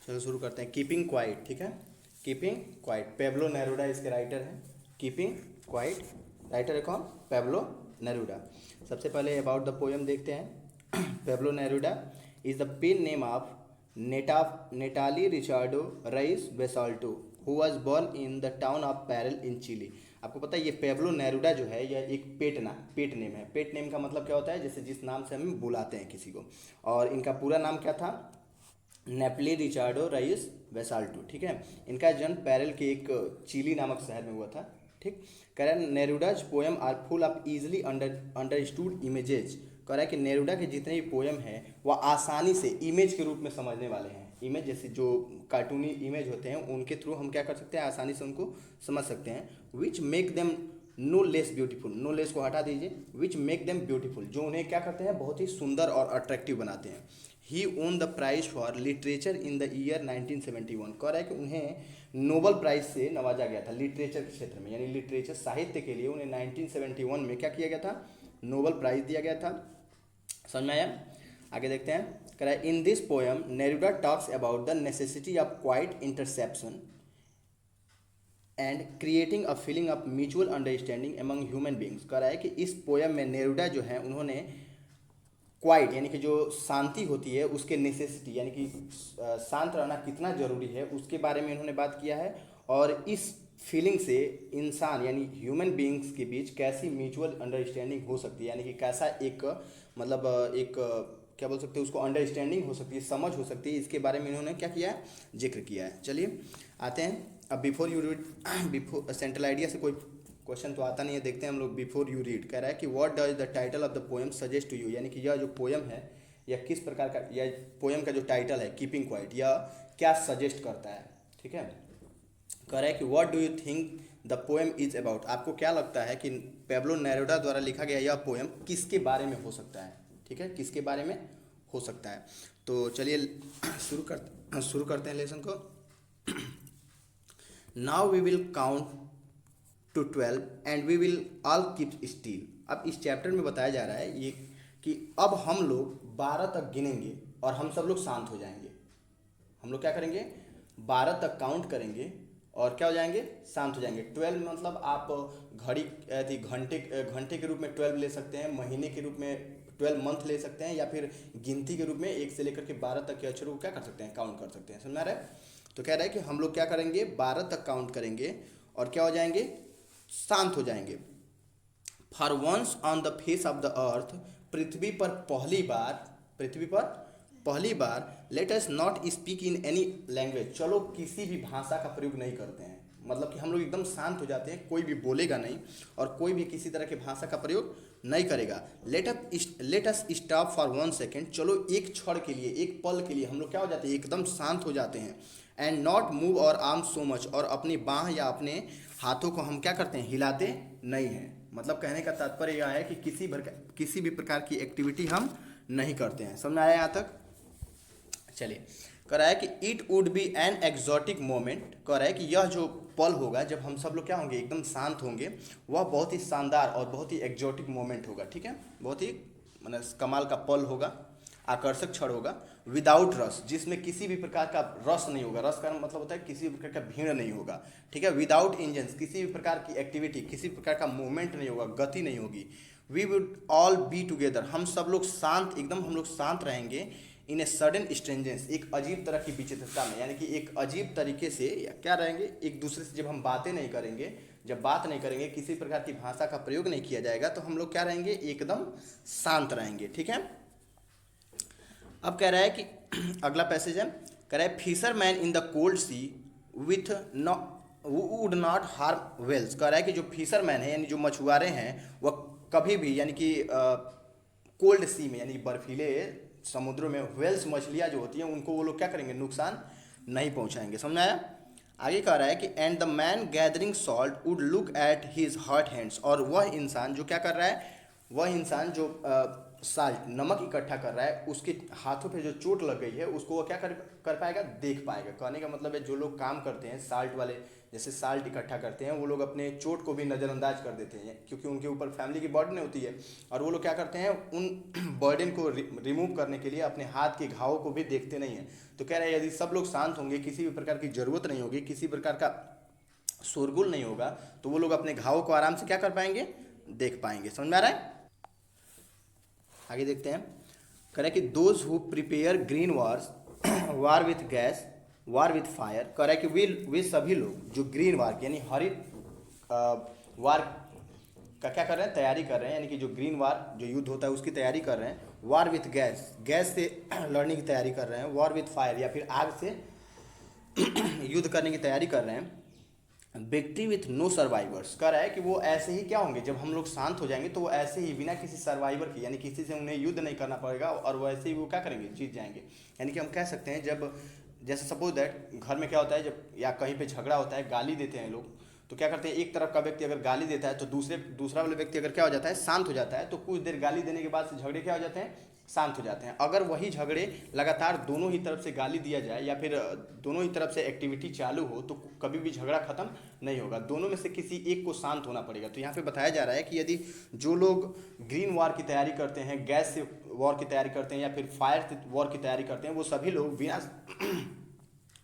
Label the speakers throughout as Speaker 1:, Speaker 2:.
Speaker 1: चलो शुरू करते हैं। कीपिंग क्वाइट, ठीक है। कीपिंग क्वाइट, पेब्लो नेरूडा इसके राइटर हैं। कीपिंग क्वाइट, राइटर है कौन? Pablo Neruda. सबसे पहले अबाउट द पोएम देखते हैं। Pablo Neruda is the pen name of Neftali Ricardo Reyes Basoalto who was born in the town of Parral in Chile. आपको पता है ये पेब्लो नेरूडा जो है यह एक पेट नेम है। पेट नेम का मतलब क्या होता है? जैसे जिस नाम से हम बुलाते हैं किसी को। और इनका पूरा नाम क्या था? नेपली रिचार्डो रईस बेसाल्टो, ठीक है। इनका जन्म पैरल के एक चिली नामक शहर में हुआ था, ठीक। कह रहा है Neruda's poem are full of easily understood images. कह रहा है कि नेरूडा के जितने भी पोएम हैं वह आसानी से इमेज के रूप में समझने वाले हैं। इमेज जैसे जो कार्टूनी इमेज होते हैं उनके थ्रू हम क्या कर सकते हैं? आसानी से उनको समझ सकते हैं। Which make them no less beautiful, no less को हटा दीजिए, विच मेक देम ब्यूटीफुल, जो उन्हें क्या करते हैं? बहुत ही सुंदर और अट्रैक्टिव बनाते हैं। He won the prize for literature in the year 1971। कह रहा है कि उन्हें नोबल प्राइज से नवाजा गया था लिटरेचर के क्षेत्र में, यानी लिटरेचर साहित्य के लिए उन्हें 1971 में क्या किया गया था? नोबल प्राइज दिया गया था। समझ में आया? आगे देखते हैं। कह रहा है in this poem Neruda talks about the necessity of quiet introspection and creating a feeling of mutual understanding among human beings. कह रहा है कि इस पोएम में नेरूडा जो है उन्होंने क्वाइट यानी कि जो शांति होती है उसके नेसेसिटी यानी कि शांत रहना कितना जरूरी है उसके बारे में इन्होंने बात किया है। और इस फीलिंग से इंसान यानी ह्यूमन बींग्स के बीच कैसी म्यूचुअल अंडरस्टैंडिंग हो सकती है, यानी कि कैसा एक मतलब एक क्या बोल सकते हैं उसको, अंडरस्टैंडिंग हो सकती है, समझ हो सकती है, इसके बारे में इन्होंने क्या किया है? जिक्र किया है। चलिए आते हैं। अब before you read, before central idea से कोई क्वेश्चन तो आता नहीं है, देखते हैं हम लोग। बिफोर यू रीड कह रहा है कि what does the title of the poem suggest to you, यानी कि यह जो पोएम है यह किस प्रकार का, यह पोएम का जो टाइटल है कीपिंग क्वाइट, यह क्या सजेस्ट करता है, ठीक है। कह रहा है कि what do you think the poem is about, आपको क्या लगता है कि पेब्लो नेरूडा द्वारा लिखा गया यह पोएम किसके बारे में हो सकता है, ठीक है, किसके बारे में हो सकता है। तो चलिए शुरू करते हैं लेसन को। Now we will count to 12 and we will all keep still. अब इस चैप्टर में बताया जा रहा है ये कि अब हम लोग 12 तक गिनेंगे और हम सब लोग शांत हो जाएंगे। हम लोग क्या करेंगे? 12 तक काउंट करेंगे और क्या हो जाएंगे? शांत हो जाएंगे। 12 मतलब आप घड़ी घंटे के रूप में 12 ले सकते हैं, महीने के रूप में 12 मंथ ले सकते हैं, या फिर गिनती के रूप में 1 से लेकर के 12 तक के अक्षरों को क्या कर सकते हैं? काउंट कर सकते हैं। समझ आ रहा है? तो कह रहा है कि हम लोग क्या करेंगे? 12 तक काउंट करेंगे और क्या हो जाएंगे? शांत हो जाएंगे। For once on the face of the earth, पृथ्वी पर पहली बार let us not speak in any language, चलो किसी भी भाषा का प्रयोग नहीं करते हैं। मतलब कि हम लोग एकदम शांत हो जाते हैं, कोई भी बोलेगा नहीं और कोई भी किसी तरह की भाषा का प्रयोग नहीं करेगा। Let us stop for 1 second, चलो एक क्षण के लिए, एक पल के लिए हम लोग क्या हो जाते हैं? एकदम शांत हो जाते हैं। एंड नॉट मूव और आर्म सो मच, और अपनी बाह या अपने हाथों को हम क्या करते हैं? हिलाते नहीं हैं। मतलब कहने का तात्पर्य यह है कि किसी भी प्रकार की एक्टिविटी हम नहीं करते हैं। समझ आया यहाँ तक? चलिए। कह रहा है कि it would be an exotic moment, कह रहा है कि यह जो पल होगा जब हम सब लोग क्या होंगे? एकदम शांत होंगे, वह बहुत ही शानदार और बहुत ही एग्जॉटिक मोमेंट होगा, ठीक है। बहुत ही मतलब कमाल का पल होगा, आकर्षक क्षण होगा। विदाउट रस, जिसमें किसी भी प्रकार का रस नहीं होगा। रस का मतलब होता है किसी भी प्रकार का भीड़ नहीं होगा, ठीक है। विदाउट इंजन्स, किसी भी प्रकार की एक्टिविटी, किसी प्रकार का मूवमेंट नहीं होगा, गति नहीं होगी। We would all be together, हम सब लोग शांत, एकदम हम लोग शांत रहेंगे। इन ए सडन स्ट्रेंजेंस, एक अजीब तरह की विचित्रता में, यानी कि एक अजीब तरीके से या क्या रहेंगे? एक दूसरे से जब हम बातें नहीं करेंगे, जब बात नहीं करेंगे, किसी प्रकार की भाषा का प्रयोग नहीं किया जाएगा, तो हम लोग क्या रहेंगे? एकदम शांत रहेंगे, ठीक है। अब कह रहा है कि अगला पैसेज है। कह रहा है fisherman in the cold sea with would not harm whales. कह रहा है कि जो फिशर मैन है यानी जो मछुआरे हैं वह कभी भी यानी कि कोल्ड सी में यानी बर्फीले समुद्रों में वेल्स मछलियाँ जो होती हैं उनको वो लोग क्या करेंगे? नुकसान नहीं पहुंचाएंगे। समझ आया? आगे कह रहा है कि and the man gathering salt would look at his hot hands, और वह इंसान जो क्या कर रहा है? वह इंसान जो साल्ट नमक इकट्ठा कर रहा है, उसके हाथों पे जो चोट लग गई है उसको वो क्या कर पाएगा, देख पाएगा। कहने का मतलब है जो लोग काम करते हैं साल्ट वाले, जैसे साल्ट इकट्ठा करते हैं, वो लोग अपने चोट को भी नज़रअंदाज कर देते हैं क्योंकि उनके ऊपर फैमिली की बर्डन होती है, और वो लोग क्या करते हैं उन बर्डन को रिमूव करने के लिए अपने हाथ के घावों को भी देखते नहीं हैं। तो कह रहे हैं यदि सब लोग शांत होंगे, किसी भी प्रकार की ज़रूरत नहीं होगी, किसी प्रकार का शोरगुल नहीं होगा, तो वो लोग अपने घावों को आराम से क्या कर पाएंगे, देख पाएंगे। समझ में आ रहा है? आगे देखते हैं। कह रहा है कि those who prepare green wars war with gas war with fire, कह रहा है कि वे सभी लोग जो ग्रीन वार यानी हरित वार का क्या कर रहे हैं, तैयारी कर रहे हैं, यानी कि जो ग्रीन वार जो युद्ध होता है उसकी तैयारी कर रहे हैं, वार विथ गैस गैस से लड़ने की तैयारी कर रहे हैं, वार विथ फायर या फिर आग से युद्ध करने की तैयारी कर रहे हैं, विक्ट्री विथ नो सर्वाइवर्स, कह रहा है कि वो ऐसे ही क्या होंगे, जब हम लोग शांत हो जाएंगे तो वो ऐसे ही बिना किसी सर्वाइवर के, यानी किसी से उन्हें युद्ध नहीं करना पड़ेगा, और वो ऐसे ही वो क्या करेंगे, जीत जाएंगे। यानी कि हम कह सकते हैं जब जैसे सपोज दैट घर में क्या होता है, जब या कहीं पे झगड़ा होता है, गाली देते हैं लोग, तो क्या करते हैं, एक तरफ का व्यक्ति अगर गाली देता है तो दूसरा वाला व्यक्ति अगर क्या हो जाता है, शांत हो जाता है, तो कुछ देर गाली देने के बाद से झगड़े क्या हो जाते हैं, शांत हो जाते हैं। अगर वही झगड़े लगातार दोनों ही तरफ से गाली दिया जाए या फिर दोनों ही तरफ से एक्टिविटी चालू हो तो कभी भी झगड़ा खत्म नहीं होगा, दोनों में से किसी एक को शांत होना पड़ेगा। तो यहाँ पे बताया जा रहा है कि यदि जो लोग ग्रीन वॉर की तैयारी करते हैं, गैस से वॉर की तैयारी करते हैं या फिर फायर वॉर की तैयारी करते हैं, वो सभी लोग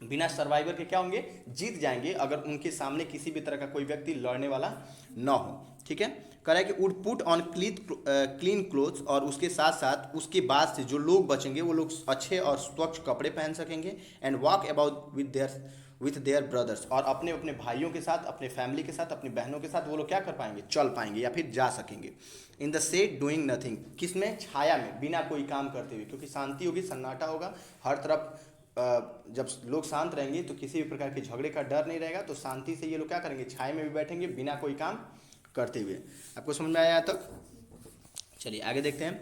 Speaker 1: बिना सर्वाइवर के क्या होंगे, जीत जाएंगे, अगर उनके सामने किसी भी तरह का कोई व्यक्ति लड़ने वाला ना हो। ठीक है, कह रहा है कि would put on clean clothes, और उसके साथ साथ उसके बाद से जो लोग बचेंगे वो लोग अच्छे और स्वच्छ कपड़े पहन सकेंगे, and walk about with their brothers, और अपने अपने भाइयों के साथ, अपने फैमिली के साथ, अपनी बहनों के साथ वो लोग क्या कर पाएंगे, चल पाएंगे या फिर जा सकेंगे। In the shade doing nothing, किसमें, छाया में, बिना कोई काम करते हुए, क्योंकि शांति होगी, सन्नाटा होगा हर तरफ। जब लोग शांत रहेंगे तो किसी भी प्रकार के झगड़े का डर नहीं रहेगा, तो शांति से ये लोग क्या करेंगे, छाया में भी बैठेंगे बिना कोई काम करते हुए। आपको समझ में आया यहाँ तक? चलिए आगे देखते हैं।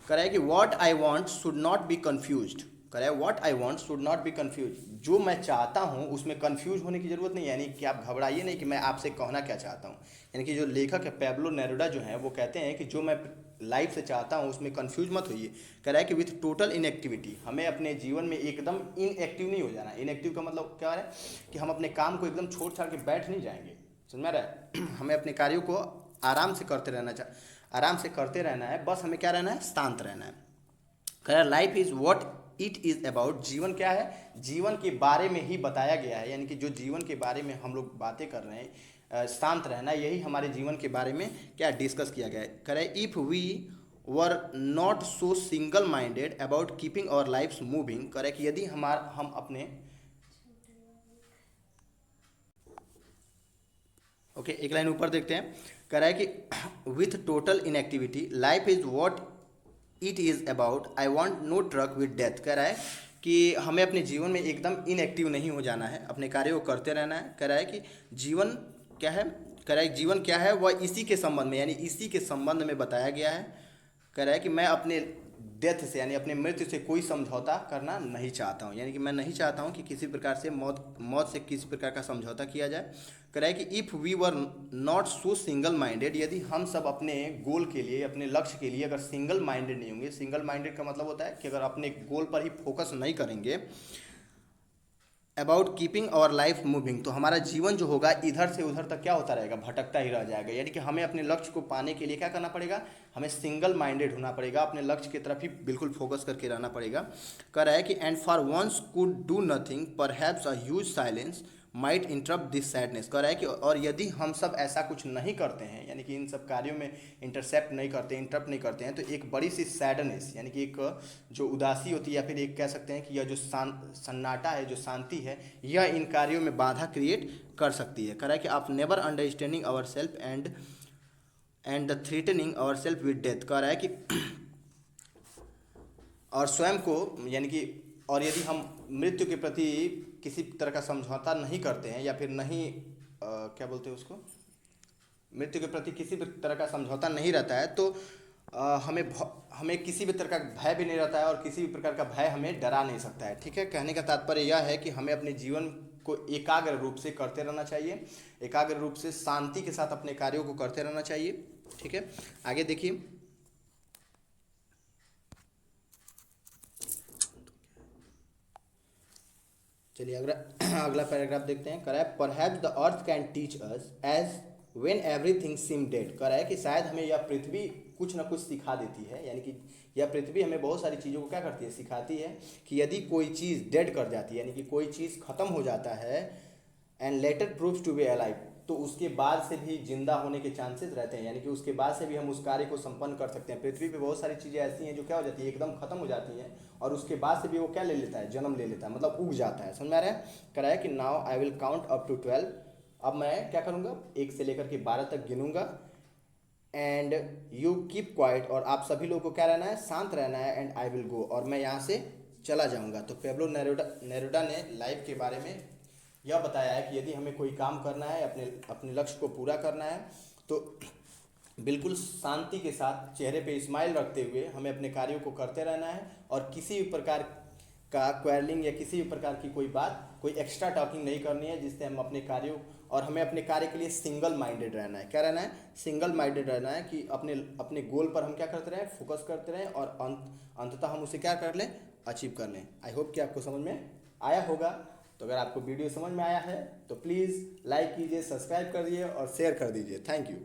Speaker 1: कह रहा है कि what I want should not be confuse, कह रहा है what I want should not be confuse, जो मैं चाहता हूँ उसमें कन्फ्यूज होने की जरूरत नहीं है, यानी कि आप घबराइए नहीं कि मैं आपसे कहना क्या चाहता हूँ। यानी कि जो लेखक है पैब्लो नेरुडा जो है वो कहते हैं कि जो मैं लाइफ से चाहता हूँ उसमें कन्फ्यूज मत होइए। कह रहा है कि विथ टोटल इनएक्टिविटी, हमें अपने जीवन में एकदम इनएक्टिव नहीं हो जाना। इनएक्टिव का मतलब क्या है कि हम अपने काम को एकदम छोड़ छाड़ के बैठ नहीं जाएंगे, समझ में आ रहा है? हमें अपने कार्यों को आराम से करते रहना है, बस हमें क्या रहना है, शांत रहना है। कह रहा है life is what it is about, जीवन क्या है, जीवन के बारे में ही बताया गया है, यानी कि जो जीवन के बारे में हम लोग बातें कर रहे हैं, शांत रहना, यही हमारे जीवन के बारे में क्या डिस्कस किया गया है। कह रहे if we were not so single minded about keeping our life moving, कह रहे कि यदि हम अपने ओके एक लाइन ऊपर देखते हैं। कह रहा है कि with total inactivity life is what it is about, I want no truck with death, कह रहा है कि हमें अपने जीवन में एकदम इनएक्टिव नहीं हो जाना है, अपने कार्य को करते रहना है। कह रहा है कि जीवन क्या है, कह रहा है जीवन क्या है, वह इसी के संबंध में, यानी इसी के संबंध में बताया गया है। कह रहा है कि मैं अपने डेथ से यानी अपने मृत्यु से कोई समझौता करना नहीं चाहता हूँ, यानी कि मैं नहीं चाहता हूँ कि किसी प्रकार से मौत से किसी प्रकार का समझौता किया जाए। कह रहा है कि if we were not so single minded, यदि हम सब अपने गोल के लिए, अपने लक्ष्य के लिए अगर सिंगल माइंडेड नहीं होंगे, सिंगल माइंडेड का मतलब होता है कि अगर अपने गोल पर ही फोकस नहीं करेंगे, about keeping our life moving, तो हमारा जीवन जो होगा इधर से उधर तक क्या होता रहेगा, भटकता ही रह जाएगा। यानी कि हमें अपने लक्ष्य को पाने के लिए क्या करना पड़ेगा, हमें सिंगल माइंडेड होना पड़ेगा, अपने लक्ष्य की तरफ ही बिल्कुल फोकस करके रहना पड़ेगा। कह रहा है कि and for once could do nothing perhaps a huge silence might interrupt this sadness, कह रहा है कि और यदि हम सब ऐसा कुछ नहीं करते हैं, यानी कि इन सब कार्यों में इंटरसेप्ट नहीं करते, इंटरप्ट नहीं करते हैं, तो एक बड़ी सी सैडनेस, यानी कि एक जो उदासी होती है, या फिर एक कह सकते हैं कि यह जो सन्नाटा है, जो शांति है, यह इन कार्यों में बाधा क्रिएट कर सकती है। कह रहा है कि आप never understanding our self and the threatening our self with death, कह रहा है कि और स्वयं को, यानी कि और यदि हम मृत्यु के प्रति किसी तरह का समझौता नहीं करते हैं, या फिर नहीं क्या बोलते हैं उसको, मृत्यु के प्रति किसी भी तरह का समझौता नहीं रहता है, तो हमें किसी भी तरह का भय भी नहीं रहता है, और किसी भी प्रकार का भय हमें डरा नहीं सकता है। ठीक है, कहने का तात्पर्य यह है कि हमें अपने जीवन को एकाग्र रूप से करते रहना चाहिए, एकाग्र रूप से शांति के साथ अपने कार्यों को करते रहना चाहिए। ठीक है, आगे देखिए। चलिए अगला अगला पैराग्राफ देखते हैं। कह रहा है perhaps the earth can teach us as when everything seem dead. कह रहा है कि शायद हमें यह पृथ्वी कुछ ना कुछ सिखा देती है, यानी कि यह पृथ्वी हमें बहुत सारी चीज़ों को क्या करती है, सिखाती है कि यदि कोई चीज़ डेड कर जाती है, यानी कि कोई चीज़ खत्म हो जाता है, and later proves to be alive, तो उसके बाद से भी जिंदा होने के चांसेस रहते हैं, यानी कि उसके बाद से भी हम उस कार्य को संपन्न कर सकते हैं। पृथ्वी पे बहुत सारी चीज़ें ऐसी हैं जो क्या हो जाती है, एकदम खत्म हो जाती हैं, और उसके बाद से भी वो क्या ले लेता है, जन्म ले लेता है, मतलब उग जाता है। समझ में आ रहा है? कह रहा है कि now I will count up to 12। अब मैं क्या करूँगा, 1 से लेकर के 12 तक गिनूंगा, एंड यू कीप क्वाइट, और आप सभी लोगों को क्या रहना है, शांत रहना है, एंड आई विल गो, और मैं यहाँ से चला जाऊँगा। तो पेब्लो नेरुडा ने लाइफ के बारे में यह बताया है कि यदि हमें कोई काम करना है, अपने अपने लक्ष्य को पूरा करना है, तो बिल्कुल शांति के साथ चेहरे पे स्माइल रखते हुए हमें अपने कार्यों को करते रहना है, और किसी भी प्रकार का क्वेरलिंग या किसी भी प्रकार की कोई बात, कोई एक्स्ट्रा टॉकिंग नहीं करनी है, जिससे हम अपने कार्यों, और हमें अपने कार्य के लिए सिंगल माइंडेड रहना है। क्या रहना है, सिंगल माइंडेड रहना है, कि अपने अपने गोल पर हम क्या करते रहें, फोकस करते रहें, और अंततः हम उसे क्या कर लें, अचीव कर लें। आई होप कि आपको समझ में आया होगा। तो अगर आपको वीडियो समझ में आया है तो प्लीज़ लाइक कीजिए, सब्सक्राइब कर दीजिए और शेयर कर दीजिए। Thank you.